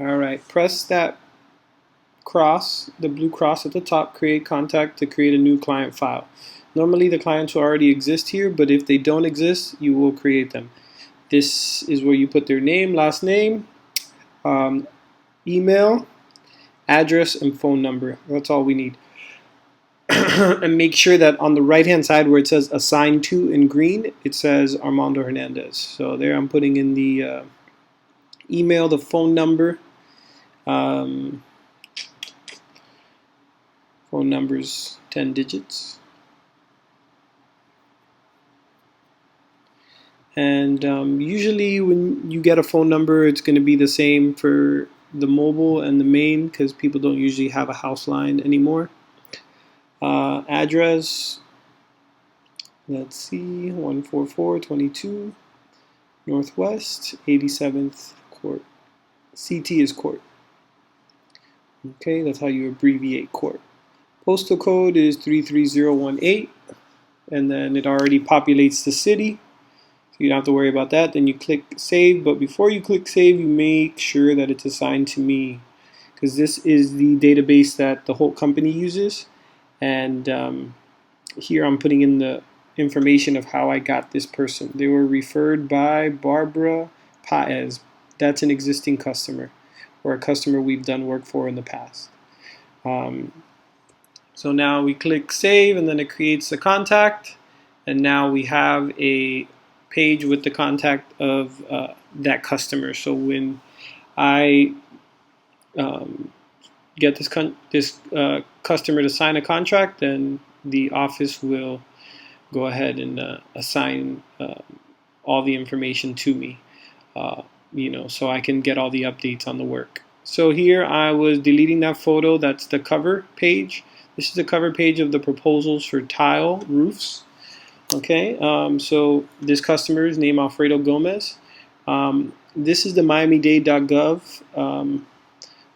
All right, press that cross, the blue cross at the top, create contact to create a new client file. Normally the clients will already exist here, but if they don't exist, you will create them. This is where you put their name, last name, um, email, address, and phone number. That's all we need. And make sure that on the right hand side where it says assigned to in green, it says Armando Hernandez. So there I'm putting in the email, the phone number. Phone number's 10 digits. And usually when you get a phone number, it's going to be the same for the mobile and the main because people don't usually have a house line anymore. Address, let's see, 14422 Northwest 87th Court. CT is court. Okay, that's how you abbreviate court. Postal code is 33018, and then it already populates the city. You don't have to worry about that. Then you click save, but before you click save, you make sure that it's assigned to me because this is the database that the whole company uses. And here I'm putting in the information of how I got this person. They were referred by Barbara Paez. That's an existing customer or a customer we've done work for in the past. So now we click save and then it creates the contact. And now we have a page with the contact of that customer. So when I get this customer to sign a contract, then the office will go ahead and assign all the information to me, so I can get all the updates on the work. So here I was deleting that photo. That's the cover page. This is the cover page of the proposals for tile roofs. Okay, so this customer is named Alfredo Gomez. This is the miamidade.gov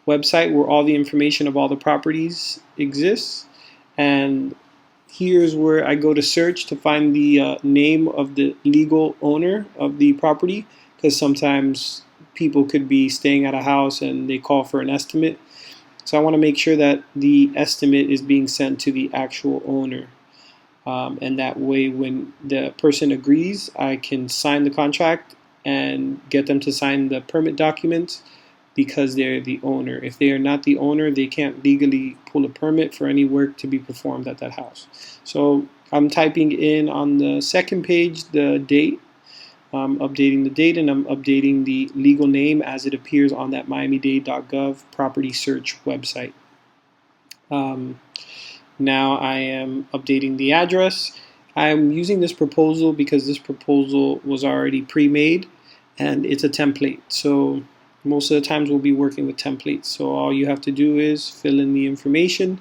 website where all the information of all the properties exists. And here's where I go to search to find the name of the legal owner of the property, because sometimes people could be staying at a house and they call for an estimate. So I want to make sure that the estimate is being sent to the actual owner. And that way when the person agrees, I can sign the contract and get them to sign the permit documents because they're the owner. If they are not the owner, they can't legally pull a permit for any work to be performed at that house. So I'm typing in on the second page the date. I'm updating the date and I'm updating the legal name as it appears on that miamidade.gov property search website. Now I am updating the address. I'm using this proposal because this proposal was already pre-made and it's a template. So most of the times we'll be working with templates. So all you have to do is fill in the information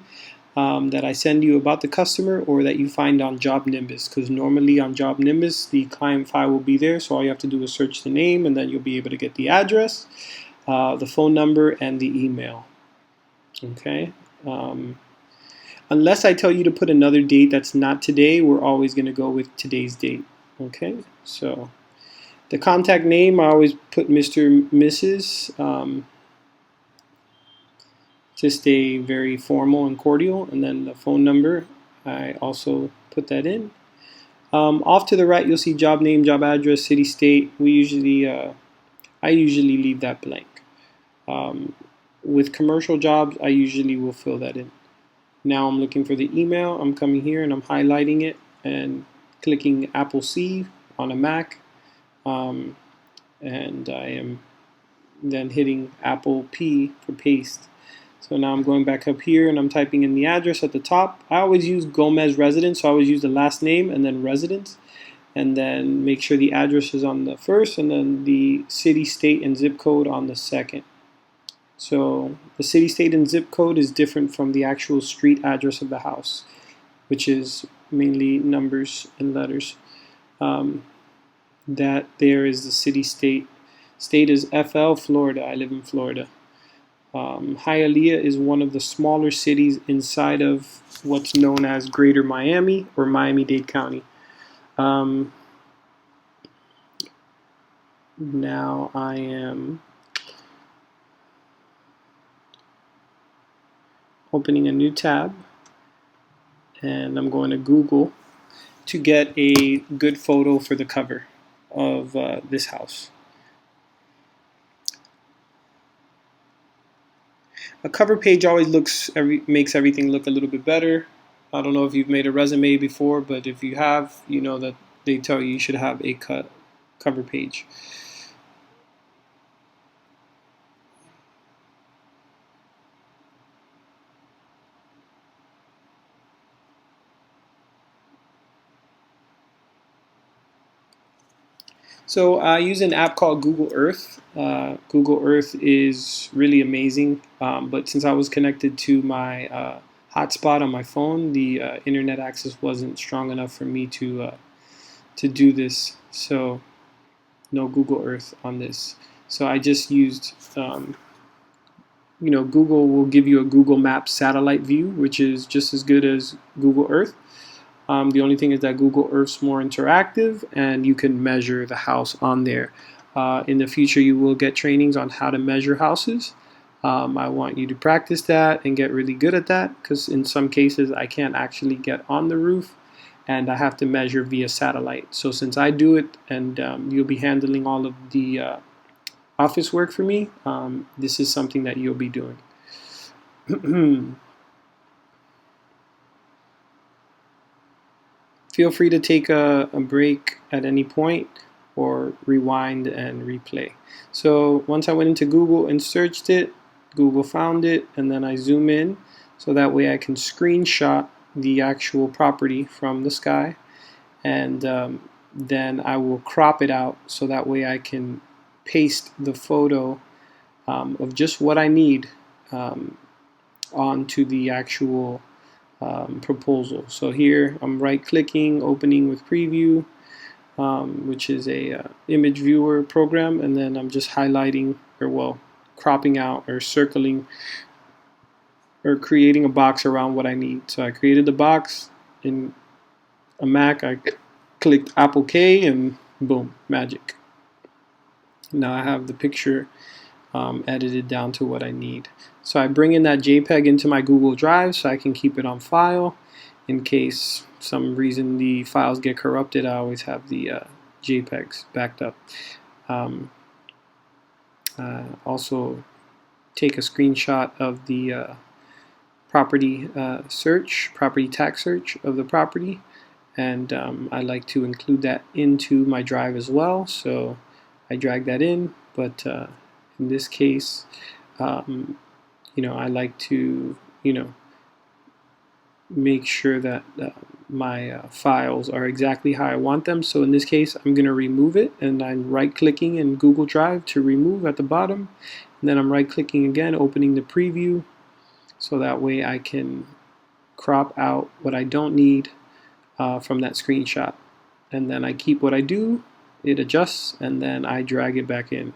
that I send you about the customer or that you find on jobnimbus, because normally on jobnimbus the client file will be there. So all you have to do is search the name and then you'll be able to get the address, the phone number, and the email. Okay. Unless I tell you to put another date that's not today, we're always going to go with today's date. Okay, so the contact name, I always put Mr. Mrs. To stay very formal and cordial. And then the phone number, I also put that in. Off to the right, you'll see job name, job address, city, state. I usually leave that blank. With commercial jobs, I usually will fill that in. Now I'm looking for the email. I'm coming here and I'm highlighting it and clicking Apple C on a Mac. And I am then hitting Apple P for paste. So now I'm going back up here and I'm typing in the address at the top. I always use Gomez residence, so I always use the last name and then residence. And then make sure the address is on the first and then the city, state, and zip code on the second. So the city, state, and zip code is different from the actual street address of the house, which is mainly numbers and letters. That there is the city, state. State is FL, Florida. I live in Florida. Hialeah is one of the smaller cities inside of what's known as Greater Miami or Miami-Dade County. Now I am opening a new tab, and I'm going to Google to get a good photo for the cover of this house. A cover page always makes everything look a little bit better. I don't know if you've made a resume before, but if you have, you know that they tell you should have a cover page. So I use an app called Google Earth. Google Earth is really amazing, but since I was connected to my hotspot on my phone, the internet access wasn't strong enough for me to do this. So no Google Earth on this. So I just used, Google will give you a Google Maps satellite view, which is just as good as Google Earth. The only thing is that Google Earth's more interactive and you can measure the house on there. In the future, you will get trainings on how to measure houses. I want you to practice that and get really good at that, because in some cases I can't actually get on the roof and I have to measure via satellite. So since I do it and you'll be handling all of the office work for me, this is something that you'll be doing. Feel free to take a break at any point or rewind and replay. So once I went into Google and searched it, Google found it, and then I zoom in so that way I can screenshot the actual property from the sky, and then I will crop it out so that way I can paste the photo of just what I need onto the actual proposal. So here I'm right clicking, opening with preview, which is a image viewer program, and then I'm just highlighting, or well, cropping out or circling or creating a box around what I need. So I created the box in a Mac. I clicked Apple K and boom, magic. Now I have the picture edited down to what I need. So I bring in that JPEG into my Google Drive so I can keep it on file. In case some reason the files get corrupted, I always have the JPEGs backed up. Also take a screenshot of the property tax search of the property, and I like to include that into my drive as well. So I drag that in, but in this case, I like to, make sure that my files are exactly how I want them. So in this case, I'm going to remove it, and I'm right-clicking in Google Drive to remove at the bottom, and then I'm right-clicking again, opening the preview, so that way I can crop out what I don't need from that screenshot. And then I keep what I do, it adjusts, and then I drag it back in.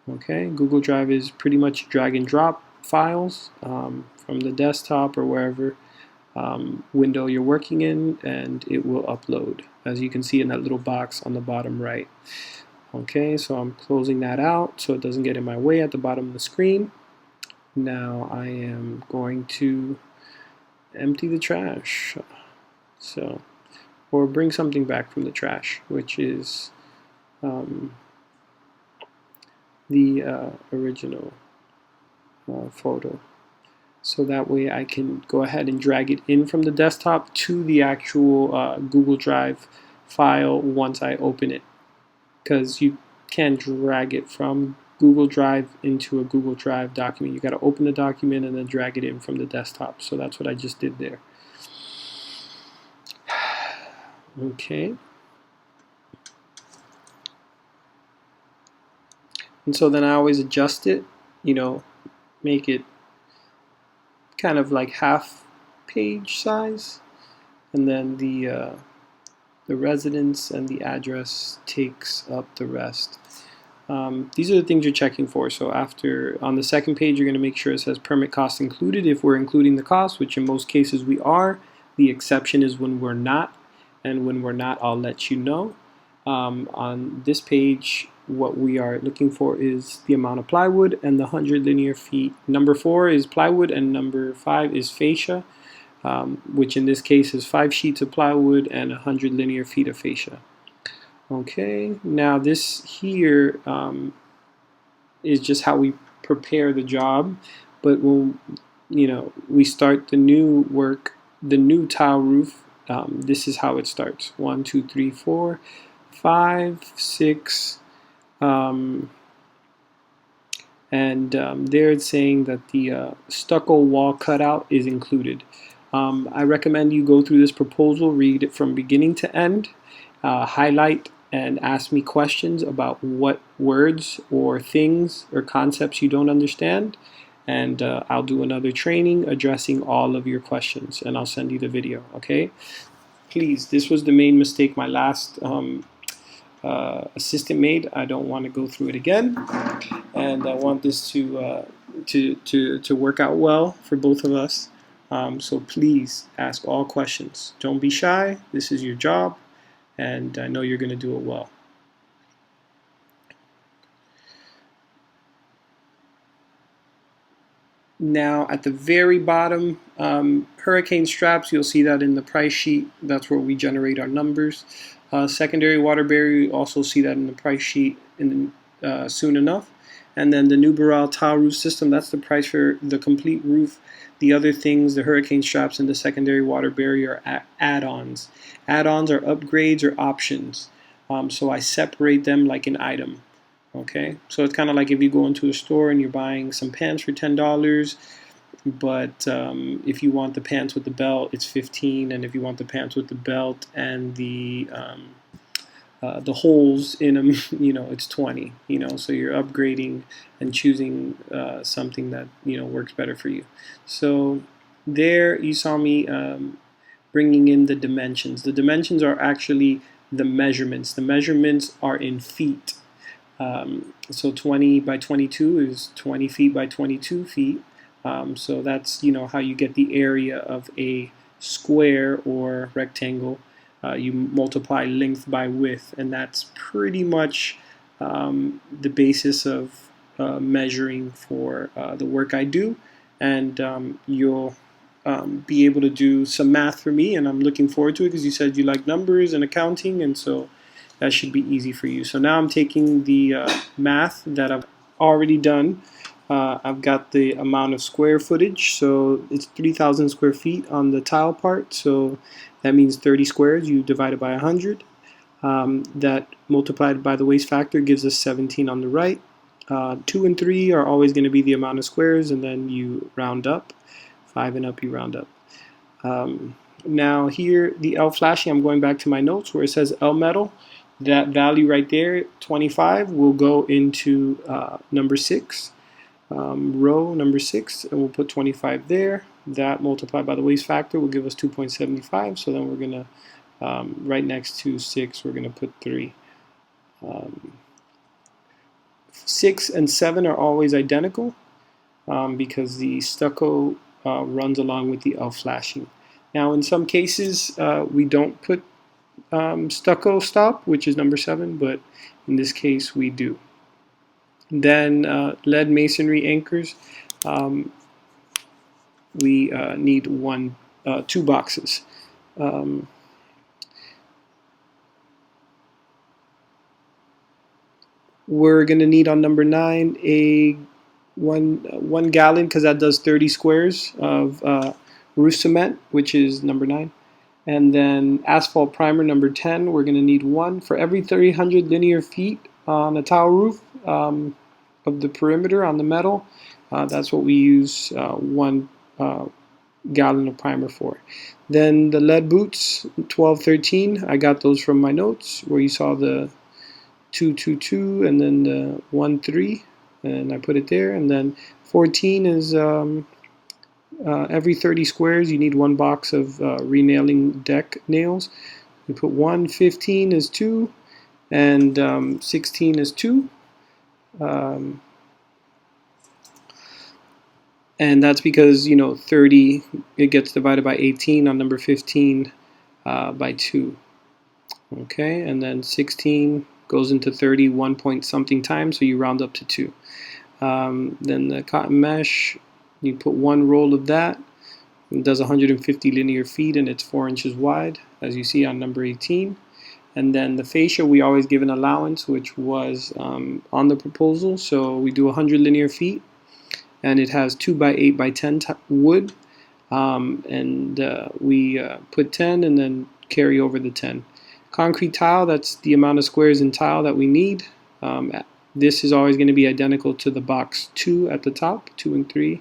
Okay, Google Drive is pretty much drag and drop files from the desktop or wherever window you're working in, and it will upload, as you can see in that little box on the bottom right. Okay, so I'm closing that out so it doesn't get in my way at the bottom of the screen. Now I am going to empty the trash, or bring something back from the trash, which is the original photo. So that way I can go ahead and drag it in from the desktop to the actual Google Drive file once I open it, because you can't drag it from Google Drive into a Google Drive document. You got to open the document and then drag it in from the desktop. So that's what I just did there. Okay. And so then I always adjust it, make it kind of like half page size, and then the residence and the address takes up the rest. These are the things you're checking for. So on the second page, you're going to make sure it says permit cost included if we're including the cost, which in most cases we are. The exception is when we're not, and when we're not, I'll let you know. On this page, what we are looking for is the amount of plywood and the 100 linear feet. Number 4 is plywood and number 5 is fascia, which in this case is 5 sheets of plywood and 100 linear feet of fascia. Okay, now this here is just how we prepare the job, but when we start the new work, the new tile roof, this is how it starts: 1, 2, 3, 4, 5, 6, and there it's saying that the stucco wall cutout is included. I recommend you go through this proposal, read it from beginning to end, highlight and ask me questions about what words or things or concepts you don't understand, and I'll do another training addressing all of your questions, and I'll send you the video. Okay, please, this was the main mistake my last assistant made. I don't want to go through it again, and I want this to work out well for both of us. So please ask all questions. Don't be shy. This is your job, and I know you're going to do it well. Now at the very bottom, hurricane straps, you'll see that in the price sheet. That's where we generate our numbers. Secondary water barrier, you also see that in the price sheet soon enough. And then the Nuberal tile roof system, that's the price for the complete roof. The other things, the hurricane straps and the secondary water barrier, are add-ons. Add-ons are upgrades or options. So I separate them like an item. Okay, so it's kind of like if you go into a store and you're buying some pants for $10, but if you want the pants with the belt, it's $15, and if you want the pants with the belt and the holes in them, it's $20. So you're upgrading and choosing something that works better for you. So there you saw me bringing in the dimensions. The dimensions are actually the measurements. The measurements are in feet. So 20 by 22 is 20 feet by 22 feet. So that's how you get the area of a square or rectangle. You multiply length by width, and that's pretty much the basis of measuring for the work I do. And you'll be able to do some math for me, and I'm looking forward to it because you said you like numbers and accounting, and so that should be easy for you. So now I'm taking the math that I've already done. I've got the amount of square footage, so it's 3,000 square feet on the tile part, so that means 30 squares. You divide it by 100. That multiplied by the waste factor gives us 17 on the right. 2 and 3 are always going to be the amount of squares, and then you round up. 5 and up, you round up. Now here, the L flashing, I'm going back to my notes where it says L metal. That value right there, 25, will go into number 6, row number 6, and we'll put 25 there. That multiplied by the waste factor will give us 2.75, so then we're going to, right next to 6, we're going to put 3. 6 and 7 are always identical because the stucco runs along with the L flashing. Now in some cases, we don't put stucco stop, which is number 7, but in this case we do. Then lead masonry anchors, we need 2 boxes. We're going to need on number 9 a 1 gallon, because that does 30 squares of roof cement, which is number 9. And then asphalt primer number 10, we're going to need 1 for every 300 linear feet on a tile roof of the perimeter on the metal. That's what we use 1 gallon of primer for. Then the lead boots, 12, 13, I got those from my notes where you saw the 2, 2, 2, and then the 1, 3, and I put it there. And then 14 is every 30 squares you need 1 box of renailing deck nails. You put 1, 15 is 2, and 16 is 2. And that's because 30, it gets divided by 18 on number 15 by 2. Okay, and then 16 goes into 31 point something times, so you round up to 2. Then the cotton mesh, you put 1 roll of that. It does 150 linear feet and it's 4 inches wide, as you see on number 18. And then the fascia, we always give an allowance, which was on the proposal. So we do 100 linear feet, and it has 2 by 8 by 10 wood. We put 10 and then carry over the 10. Concrete tile, that's the amount of squares in tile that we need. This is always going to be identical to the box 2 at the top, 2 and 3.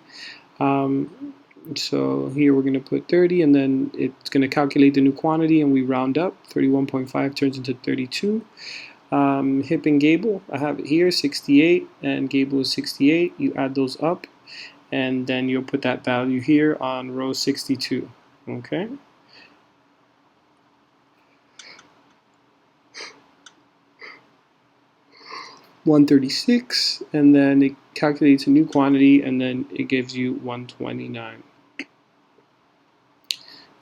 So here we're going to put 30, and then it's going to calculate the new quantity, and we round up. 31.5 turns into 32. Hip and gable, I have it here, 68, and gable is 68. You add those up, and then you'll put that value here on row 62. Okay. $136, and then it calculates a new quantity, and then it gives you $129.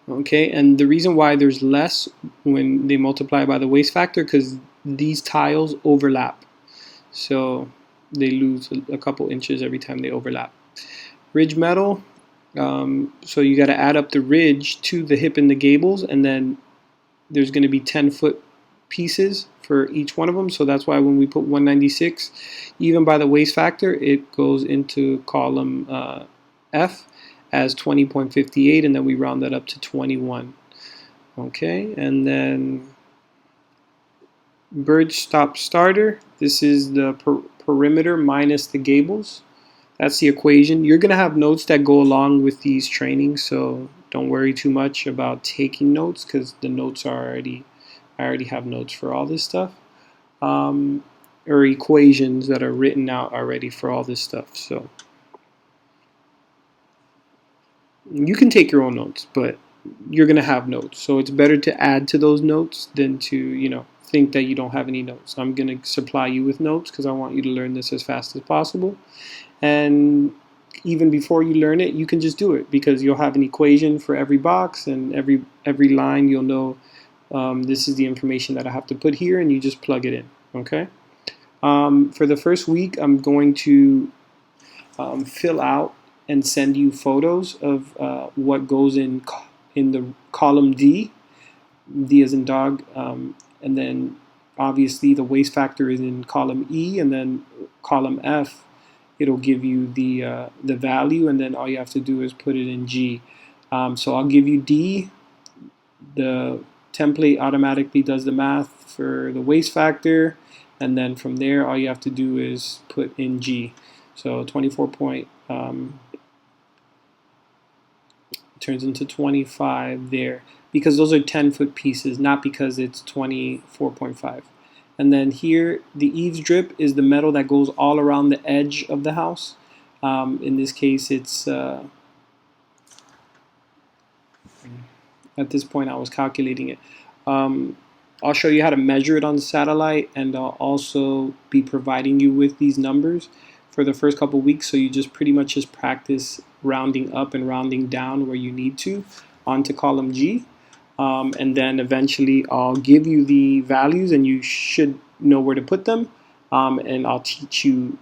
Okay, and the reason why there's less when they multiply by the waste factor, because these tiles overlap, so they lose a couple inches every time they overlap. Ridge metal, so you got to add up the ridge to the hip and the gables, and then there's going to be 10-foot pieces for each one of them, so that's why when we put 196, even by the waste factor, it goes into column F as 20.58, and then we round that up to 21. Okay, and then bird stop starter, this is the perimeter minus the gables. That's the equation. You're going to have notes that go along with these trainings, so don't worry too much about taking notes, because the notes are I already have notes for all this stuff, or equations that are written out already for all this stuff. So you can take your own notes, but you're going to have notes. So it's better to add to those notes than to, think that you don't have any notes. I'm going to supply you with notes because I want you to learn this as fast as possible. And even before you learn it, you can just do it, because you'll have an equation for every box, and every line you'll know this is the information that I have to put here, and you just plug it in. Okay. For the first week, I'm going to fill out and send you photos of what goes in the column D as in dog, and then obviously the waste factor is in column E, and then column F, it'll give you the value, and then all you have to do is put it in G. So I'll give you D. The template automatically does the math for the waste factor, and then from there all you have to do is put in G. So 24 point turns into 25 there, because those are 10-foot pieces, not because it's 24.5. And then here, the eaves drip is the metal that goes all around the edge of the house. In this case, it's at this point I was calculating it. I'll show you how to measure it on the satellite, and I'll also be providing you with these numbers for the first couple weeks, so you just pretty much just practice rounding up and rounding down where you need to onto column G. And then eventually I'll give you the values, and you should know where to put them, and I'll teach you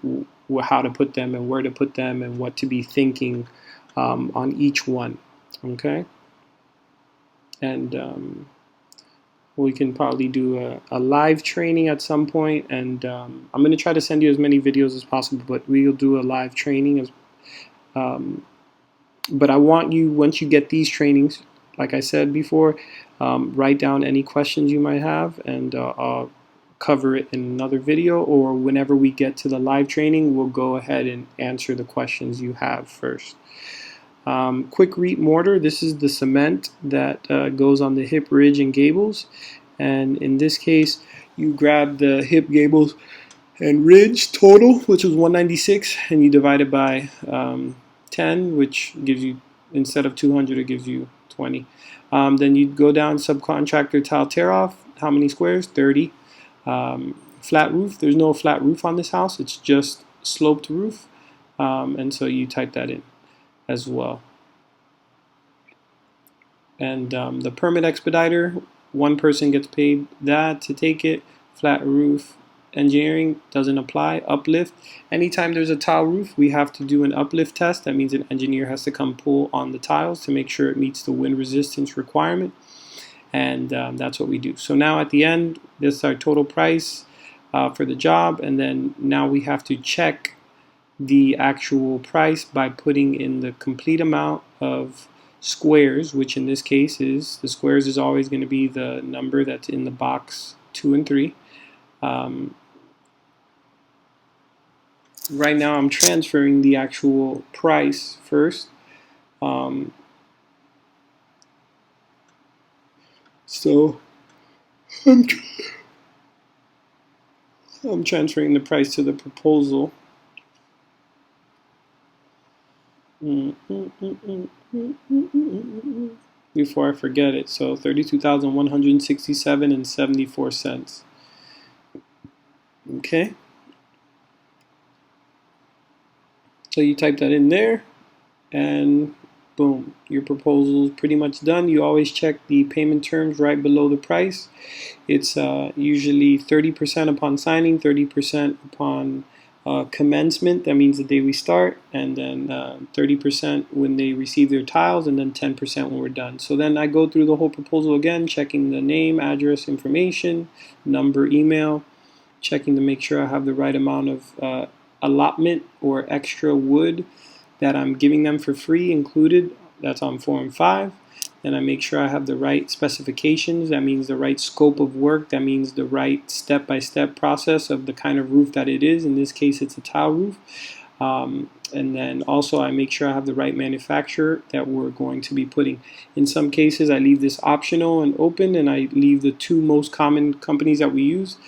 how to put them and where to put them and what to be thinking on each one. Okay, and we can probably do a live training at some point, and I'm going to try to send you as many videos as possible, but we'll do a live training but I want you, once you get these trainings, like I said before, write down any questions you might have, and I'll cover it in another video, or whenever we get to the live training, we'll go ahead and answer the questions you have first. Quick-rete mortar, this is the cement that goes on the hip, ridge, and gables, and in this case, you grab the hip, gables, and ridge total, which was 196, and you divide it by 10, which gives you, instead of 200, it gives you 20. Then you go down subcontractor tile tear off. How many squares? 30. Flat roof. There's no flat roof on this house. It's just sloped roof. And so you type that in as well. And the permit expediter, one person gets paid that to take it. Flat roof engineering doesn't apply. Uplift. Anytime there's a tile roof, we have to do an uplift test. That means an engineer has to come pull on the tiles to make sure it meets the wind resistance requirement. And that's what we do. So now at the end, this is our total price for the job. And then now we have to check the actual price by putting in the complete amount of squares, which in this case is, the squares is always going to be the number that's in the box 2 and 3. Right now I'm transferring the actual price first. So I'm transferring the price to the proposal. Before I forget it, so 32,167.74. Okay. So you type that in there, and boom, your proposal is pretty much done. You always check the payment terms right below the price. It's usually 30% upon signing, 30% upon commencement, that means the day we start, and then 30% when they receive their tiles, and then 10% when we're done. So then I go through the whole proposal again, checking the name, address, information, number, email, checking to make sure I have the right amount of allotment or extra wood that I'm giving them for free included. That's on form 5. Then I make sure I have the right specifications. That means the right scope of work. That means the right step-by-step process of the kind of roof that it is. In this case, it's a tile roof. And then also I make sure I have the right manufacturer that we're going to be putting. In some cases, I leave this optional and open, and I leave the 2 most common companies that we use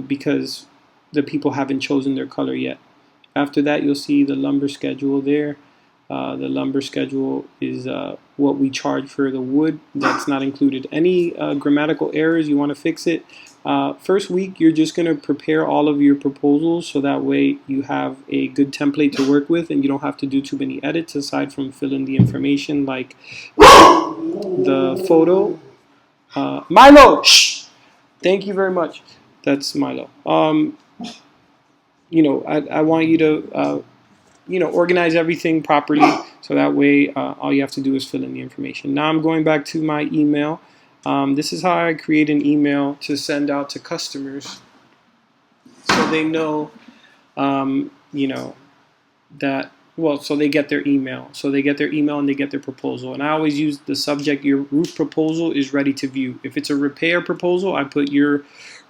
because the people haven't chosen their color yet. After that, you'll see the lumber schedule there. The lumber schedule is what we charge for the wood. That's not included. Any grammatical errors, you want to fix it. First week, you're just going to prepare all of your proposals so that way you have a good template to work with and you don't have to do too many edits aside from filling the information like the photo. Milo! Shh! Thank you very much. That's Milo. I want you to organize everything properly so that way all you have to do is fill in the information. Now I'm going back to my email. This is how I create an email to send out to customers so they know, that, well, so they get their email. So they get their email and they get their proposal. And I always use the subject, your roof proposal is ready to view. If it's a repair proposal, I put your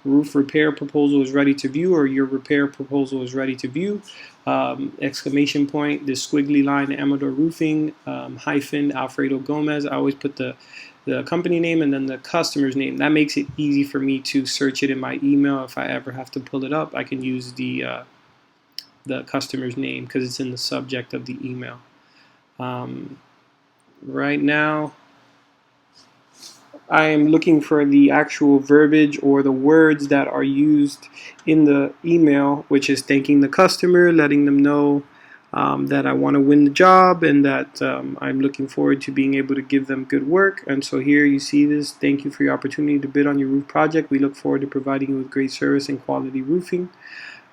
roof repair proposal is ready to view, or your repair proposal is ready to view. Exclamation point, this squiggly line, Amador Roofing, hyphen, Alfredo Gomez. I always put the company name and then the customer's name. That makes it easy for me to search it in my email. If I ever have to pull it up, I can use the customer's name because it's in the subject of the email. Right now, I am looking for the actual verbiage or the words that are used in the email, which is thanking the customer, letting them know that I want to win the job and that I'm looking forward to being able to give them good work. And so here you see this, thank you for your opportunity to bid on your roof project. We look forward to providing you with great service and quality roofing.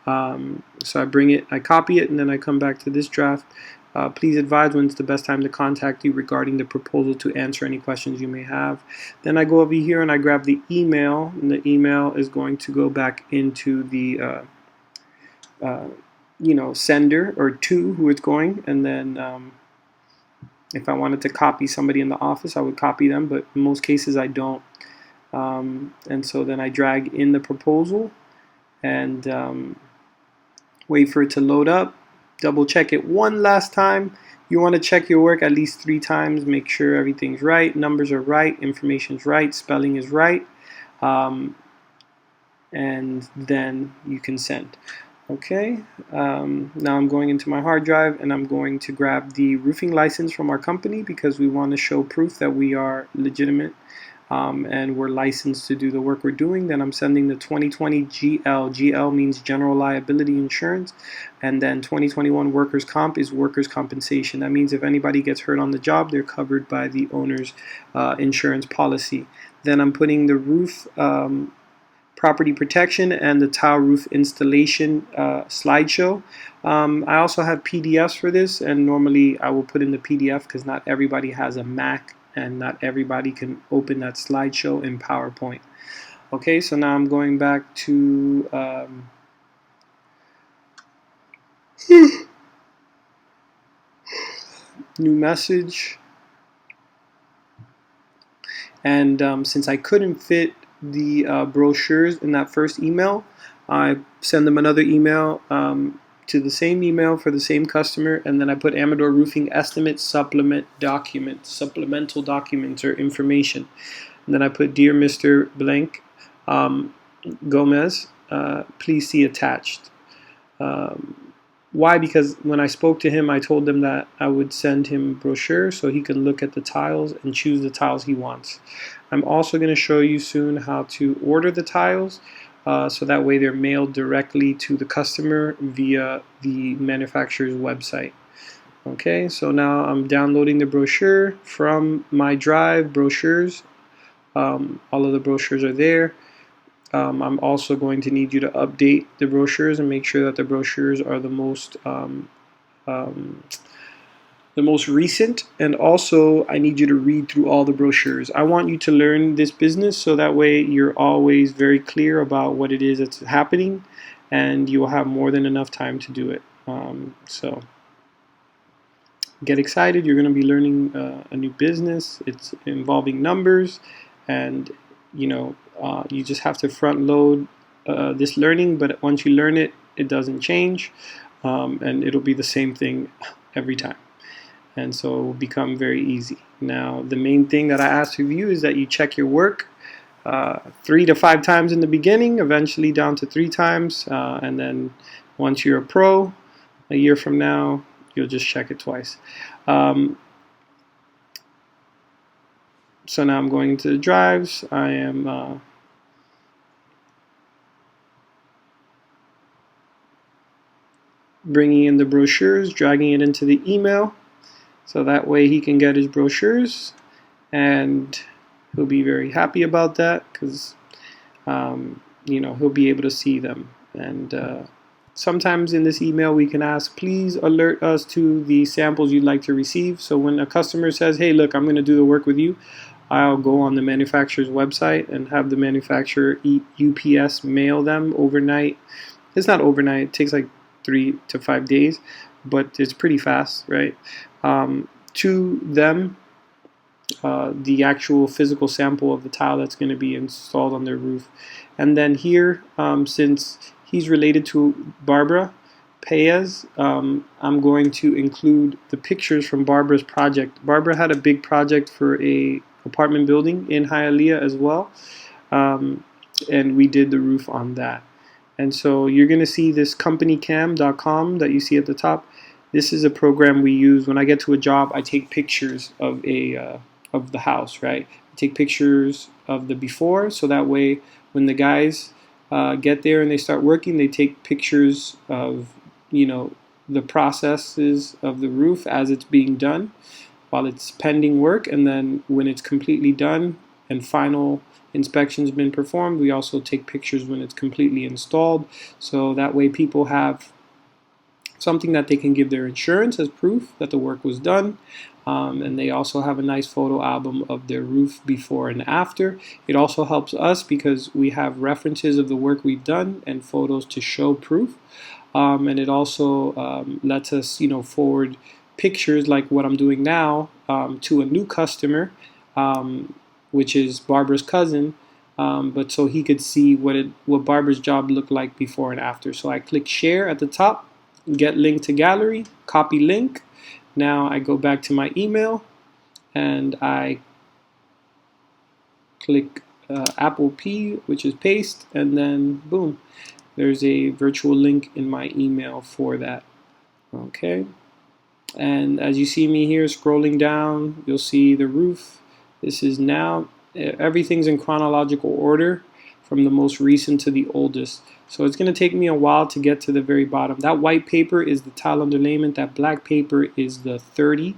So I bring it, I copy it, and then I come back to this draft. Please advise when it's the best time to contact you regarding the proposal to answer any questions you may have. Then I go over here and I grab the email, and the email is going to go back into the sender or to who it's going. And then if I wanted to copy somebody in the office, I would copy them, but in most cases I don't. And so then I drag in the proposal and wait for it to load up. Double check it one last time. You want to check your work at least 3 times. Make sure everything's right, numbers are right, information's right, spelling is right, and then you can send. Okay, now I'm going into my hard drive and I'm going to grab the roofing license from our company because we want to show proof that we are legitimate and we're licensed to do the work we're doing. Then I'm sending the 2020 GL. GL means General Liability Insurance, and then 2021 Workers' Comp is workers' compensation. That means if anybody gets hurt on the job, they're covered by the owner's insurance policy. Then I'm putting the roof property protection and the tile roof installation slideshow. I also have PDFs for this, and normally I will put in the PDF because not everybody has a Mac and not everybody can open that slideshow in PowerPoint. Okay, so now I'm going back to new message, and since I couldn't fit the brochures in that first email, I send them another email to the same email for the same customer, and then I put Amador Roofing Estimate supplemental documents or information, and then I put Dear Mr. Blank Gomez, please see attached. Why? Because when I spoke to him, I told him that I would send him a brochure so he can look at the tiles and choose the tiles he wants. I'm also going to show you soon how to order the tiles, so that way they're mailed directly to the customer via the manufacturer's website. Okay, so now I'm downloading the brochure from my drive, brochures. All of the brochures are there. I'm also going to need you to update the brochures and make sure that the brochures are the most recent, and also I need you to read through all the brochures. I want you to learn this business so that way you're always very clear about what it is that's happening, and you will have more than enough time to do it. So get excited. You're going to be learning a new business. It's involving numbers, and you just have to front load this learning, but once you learn it, it doesn't change, and it'll be the same thing every time. And so it will become very easy. Now, the main thing that I ask of you is that you check your work 3 to 5 times in the beginning, eventually down to 3 times, and then once you're a pro, a year from now, you'll just check it twice. So now I'm going into the drives. I am bringing in the brochures, dragging it into the email, so that way he can get his brochures, and he'll be very happy about that because he'll be able to see them. And sometimes in this email we can ask, please alert us to the samples you'd like to receive. So when a customer says, hey, look, I'm going to do the work with you, I'll go on the manufacturer's website and have the manufacturer UPS mail them overnight. It's not overnight, it takes like 3 to 5 days, but it's pretty fast, right? To them, the actual physical sample of the tile that's going to be installed on their roof. And then here, since he's related to Barbara Paez, I'm going to include the pictures from Barbara's project. Barbara had a big project for a apartment building in Hialeah as well, and we did the roof on that. And so you're going to see this companycam.com that you see at the top. This is a program we use when I get to a job. I take pictures of the house, right? I take pictures of the before, so that way when the guys get there and they start working, they take pictures of the processes of the roof as it's being done while it's pending work, and then when it's completely done and final inspection's been performed, we also take pictures when it's completely installed, so that way people have something that they can give their insurance as proof that the work was done, and they also have a nice photo album of their roof before and after. It also helps us because we have references of the work we've done and photos to show proof, and it also lets us forward pictures like what I'm doing now to a new customer, which is Barbara's cousin, but so he could see what Barbara's job looked like before and after. So I click share at the top, get link to gallery, copy link. Now I go back to my email and I click Apple P, which is paste, and then boom, there's a virtual link in my email for that. Okay, and as you see me here scrolling down, you'll see the roof. This is now, everything's in chronological order from the most recent to the oldest. So it's going to take me a while to get to the very bottom. That white paper is the tile underlayment. That black paper is the 30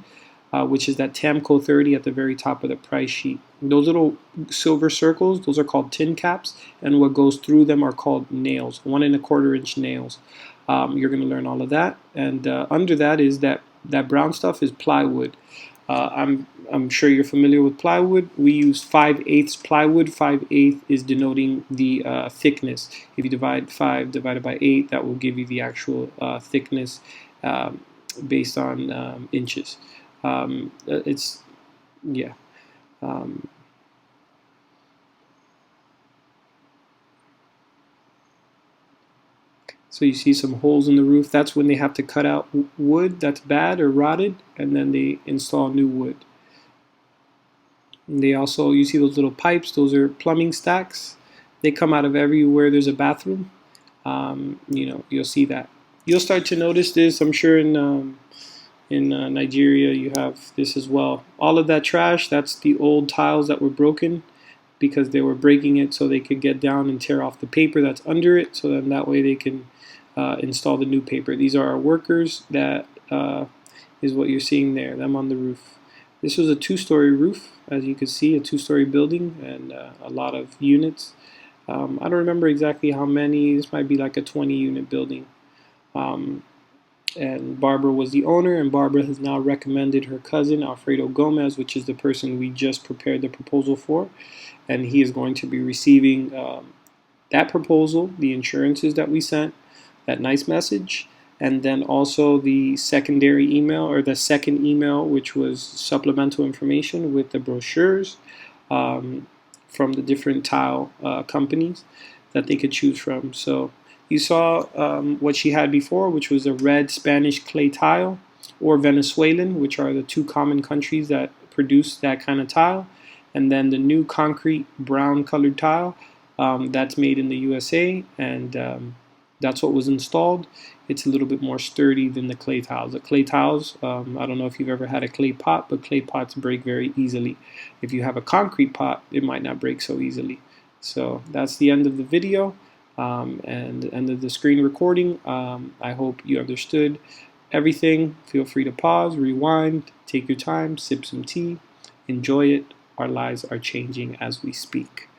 which is that TAMCO 30 at the very top of the price sheet. Those little silver circles, those are called tin caps, and what goes through them are called nails, 1¼ inch nails. You're going to learn all of that, and under that is that brown stuff is plywood. I'm sure you're familiar with plywood. We use 5/8 plywood. 5/8 is denoting the thickness. If you divide 5 divided by 8, that will give you the actual thickness based on inches. It's yeah. Um, so you see some holes in the roof. That's when they have to cut out wood that's bad or rotted, and then they install new wood. And they also, you see those little pipes, those are plumbing stacks. They come out of everywhere there's a bathroom. You'll see that. You'll start to notice this, I'm sure, in Nigeria you have this as well. All of that trash, that's the old tiles that were broken because they were breaking it so they could get down and tear off the paper that's under it, so then that way they can install the new paper. These are our workers. That is what you're seeing there, them on the roof. This was a 2-story roof, as you can see, a 2-story building, and a lot of units. I don't remember exactly how many. This might be like a 20-unit building. And Barbara was the owner, and Barbara has now recommended her cousin, Alfredo Gomez, which is the person we just prepared the proposal for, and he is going to be receiving that proposal, the insurances that we sent, that nice message, and then also the secondary email, or the second email, which was supplemental information with the brochures from the different tile companies that they could choose from. So you saw what she had before, which was a red Spanish clay tile, or Venezuelan, which are the 2 common countries that produce that kind of tile, and then the new concrete brown colored tile that's made in the USA, and that's what was installed. It's a little bit more sturdy than the clay tiles. The clay tiles, I don't know if you've ever had a clay pot, but clay pots break very easily. If you have a concrete pot, it might not break so easily. So that's the end of the video and the end of the screen recording. I hope you understood everything. Feel free to pause, rewind, take your time, sip some tea, enjoy it. Our lives are changing as we speak.